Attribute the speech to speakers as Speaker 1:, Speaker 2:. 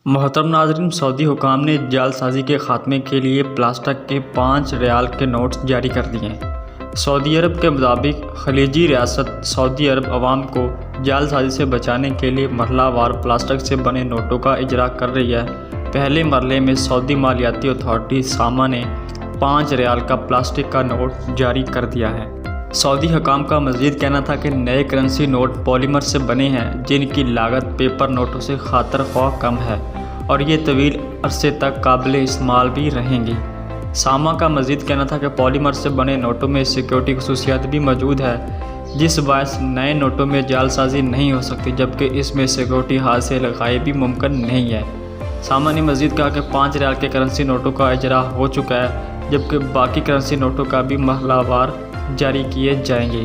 Speaker 1: मोहतरम नाज़रीन, सऊदी हुकाम ने जालसाजी के खात्मे के लिए प्लास्टिक के 5 रियाल के नोट्स जारी कर दिए हैं। सऊदी अरब के मुताबिक खलीजी रियासत सऊदी अरब अवाम को जालसाजी से बचाने के लिए मरहलावार प्लास्टिक से बने नोटों का इजरा कर रही है। पहले मरहले में सऊदी मालियाती अथॉरिटी सामा ने 5 रियाल का प्लास्टिक का नोट जारी कर दिया है। सऊदी हुकाम का मज़ीद कहना था कि नए करेंसी नोट पॉलीमर से बने हैं, जिनकी लागत पेपर नोटों से खातर ख्वाह कम है और ये तवील अरसे तक काबिल इस्तेमाल भी रहेंगी। सामा का मज़ीद कहना था कि पॉलीमर से बने नोटों में सिक्योरिटी खसूसियात भी मौजूद है, जिस बायस नए नोटों में जालसाजी नहीं हो सकती, जबकि इसमें सिक्योरिटी हादसे लगाए भी मुमकिन नहीं है। सामा ने मज़ीद कहा कि 5 रियाल के करेंसी नोटों का इजरा हो चुका है, जबकि बाकी करेंसी नोटों का भी मरहलावार जारी किए जाएंगे।